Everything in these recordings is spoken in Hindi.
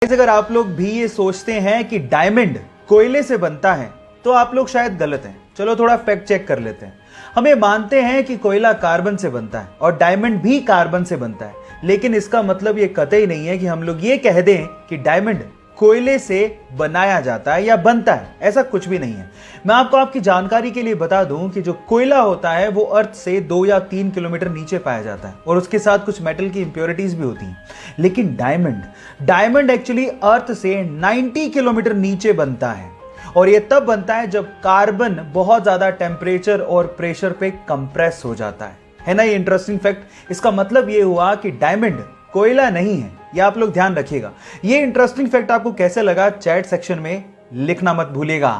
अगर आप लोग भी ये सोचते हैं कि डायमंड कोयले से बनता है तो आप लोग शायद गलत हैं। चलो थोड़ा फैक्ट चेक कर लेते हैं। हम ये मानते हैं कि कोयला कार्बन से बनता है और डायमंड भी कार्बन से बनता है, लेकिन इसका मतलब ये कतई नहीं है कि हम लोग ये कह दें कि डायमंड कोयले से बनाया जाता है या बनता है। ऐसा कुछ भी नहीं है। मैं आपको आपकी जानकारी के लिए बता दूं कि जो कोयला होता है वो अर्थ से 2 या 3 किलोमीटर नीचे पाया जाता है और उसके साथ कुछ मेटल की इंप्योरिटीज भी होती हैं। लेकिन डायमंड एक्चुअली अर्थ से 90 किलोमीटर नीचे बनता है और ये तब बनता है जब कार्बन बहुत ज्यादा टेम्परेचर और प्रेशर पे कंप्रेस हो जाता है ना। ये इंटरेस्टिंग फैक्ट। इसका मतलब ये हुआ कि डायमंड कोयला नहीं है। ये आप लोग ध्यान रखिएगा। ये इंटरेस्टिंग फैक्ट आपको कैसे लगा चैट सेक्शन में लिखना मत भूलिएगा।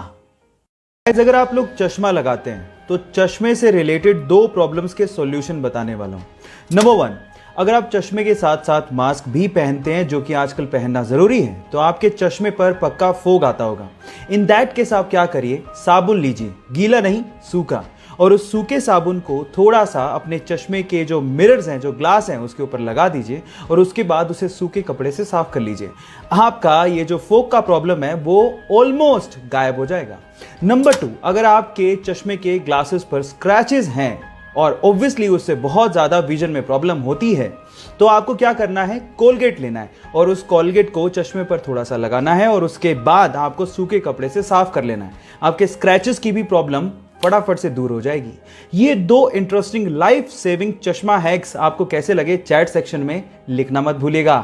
अगर आप लोग चश्मा लगाते हैं तो चश्मे से रिलेटेड 2 प्रॉब्लम्स के सॉल्यूशन बताने वाला हूं। नंबर 1, अगर आप चश्मे के साथ साथ मास्क भी पहनते हैं, जो कि आजकल पहनना जरूरी है, तो आपके चश्मे पर पक्का फोग आता होगा। इन दैट केस आप क्या करिए, साबुन लीजिए, गीला नहीं सूखा, और उस सूखे साबुन को थोड़ा सा अपने चश्मे के जो मिरर्स हैं, जो ग्लास हैं, उसके ऊपर लगा दीजिए और उसके बाद उसे सूखे कपड़े से साफ कर लीजिए। आपका ये जो फोग का प्रॉब्लम है वो ऑलमोस्ट गायब हो जाएगा। नंबर 2, अगर आपके चश्मे के ग्लासेस पर स्क्रैचेस हैं और ऑब्वियसली उससे बहुत ज्यादा विजन में प्रॉब्लम होती है, तो आपको क्या करना है, कोलगेट लेना है और उस कोलगेट को चश्मे पर थोड़ा सा लगाना है और उसके बाद आपको सूखे कपड़े से साफ कर लेना है। आपके स्क्रैचेस की भी प्रॉब्लम फटाफट से दूर हो जाएगी। ये 2 इंटरेस्टिंग लाइफ सेविंग चश्मा हैक्स आपको कैसे लगे चैट सेक्शन में लिखना मत भूलिएगा।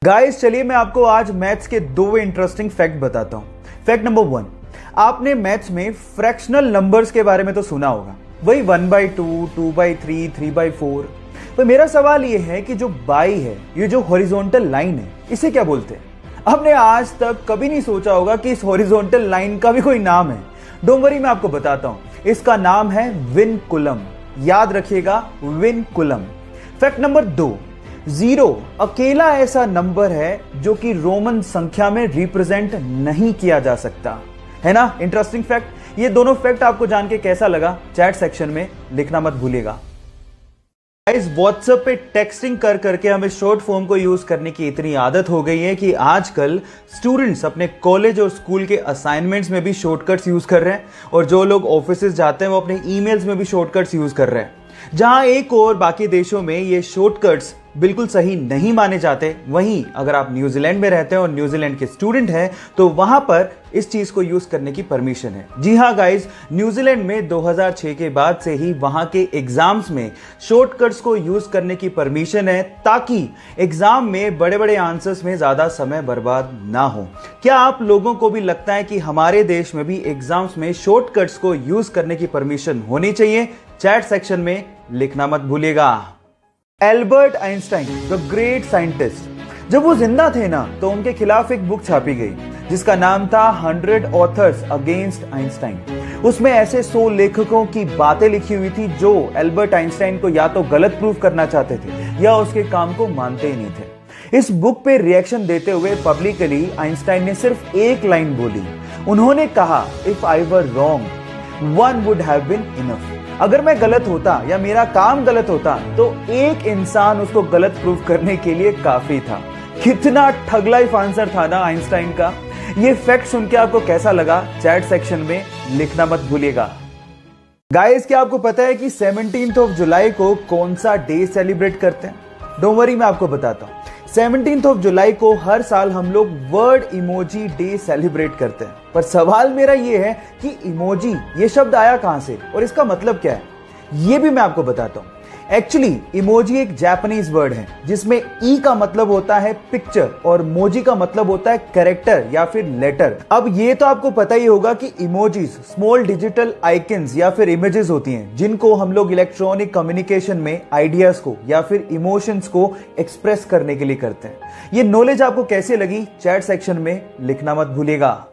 गाइस चलिए मैं आपको आज मैथ्स के 2 इंटरेस्टिंग फैक्ट बताता हूं। फैक्ट नंबर 1, आपने मैथ्स में फ्रैक्शनल नंबर्स के बारे में तो सुना होगा, वही 1/2, 2/3, 3/4। तो मेरा सवाल ये है कि जो बाई है, ये जो हॉरिजॉन्टल लाइन है, इसे क्या बोलते हैं? आपने आज तक कभी नहीं सोचा होगा कि इस हॉरिजॉन्टल लाइन का भी कोई नाम है। डोंट वरी, मैं आपको बताता हूं। इसका नाम है विनकुलम। याद रखिएगा, विनकुलम। फैक्ट नंबर 2, 0 अकेला ऐसा नंबर है जो कि रोमन संख्या में रिप्रेजेंट नहीं किया जा सकता, है ना। Interesting fact. ये दोनों फैक्ट आपको जान के कैसा लगा चैट सेक्शन में लिखना मत भूलिएगा। इस व्हाट्सएप पे टेक्सटिंग कर करके हमें शॉर्ट फॉर्म को यूज करने की इतनी आदत हो गई है कि आजकल स्टूडेंट्स अपने कॉलेज और स्कूल के असाइनमेंट्स में भी शॉर्टकट्स यूज कर रहे हैं और जो लोग ऑफिसेज जाते हैं वो अपने ईमेल्स में भी शॉर्टकट्स यूज कर रहे हैं। जहां एक और बाकी देशों में ये शॉर्टकट्स बिल्कुल सही नहीं माने जाते, वहीं अगर आप न्यूजीलैंड में रहते हैं और न्यूजीलैंड के स्टूडेंट हैं तो वहां पर इस चीज को यूज करने की परमिशन है। जी हां गाइस, न्यूजीलैंड में 2006 के बाद से ही वहां के एग्जाम्स में शॉर्टकट्स को यूज करने की परमिशन है, ताकि एग्जाम में बड़े बड़े आंसर्स में ज्यादा समय बर्बाद ना हो। क्या आप लोगों को भी लगता है कि हमारे देश में भी एग्जाम्स में शॉर्टकट्स को यूज करने की परमिशन होनी चाहिए? चैट सेक्शन में लिखना मत भूलिएगा। Albert Einstein, the great scientist, जब वो जिंदा थे ना तो उनके खिलाफ एक बुक छापी गई जिसका नाम था 100 ऑथर्स अगेंस्ट आइंस्टाइन। उसमें ऐसे 100 लेखकों की बातें लिखी हुई थी जो एल्बर्ट आइंस्टाइन को या तो गलत प्रूव करना चाहते थे या उसके काम को मानते ही नहीं थे। इस बुक पे रिएक्शन देते हुए पब्लिकली आइंस्टाइन ने सिर्फ एक लाइन बोली। उन्होंने कहा, if I were wrong one would have been enough. अगर मैं गलत होता या मेरा काम गलत होता तो एक इंसान उसको गलत प्रूव करने के लिए काफी था। कितना ठग लाइफ आंसर था ना आइंस्टाइन का। ये फैक्ट सुन के आपको कैसा लगा चैट सेक्शन में लिखना मत भूलिएगा। गाइस, क्या आपको पता है कि 17 जुलाई को कौन सा डे सेलिब्रेट करते हैं? डोंट वरी, मैं आपको बताता हूं। 17 जुलाई को हर साल हम लोग वर्ड इमोजी डे सेलिब्रेट करते हैं। पर सवाल मेरा यह है कि इमोजी ये शब्द आया कहां से और इसका मतलब क्या है? ये भी मैं आपको बताता हूं। एक्चुअली इमोजी एक जापानीज वर्ड है जिसमें ई का मतलब होता है पिक्चर और मोजी का मतलब होता है कैरेक्टर या फिर लेटर। अब ये तो आपको पता ही होगा कि इमोजीज स्मॉल डिजिटल आइकन्स या फिर इमेजेस होती हैं जिनको हम लोग इलेक्ट्रॉनिक कम्युनिकेशन में आइडियाज को या फिर इमोशंस को एक्सप्रेस करने के लिए करते हैं। ये नॉलेज आपको कैसे लगी चैट सेक्शन में लिखना मत भूलिएगा।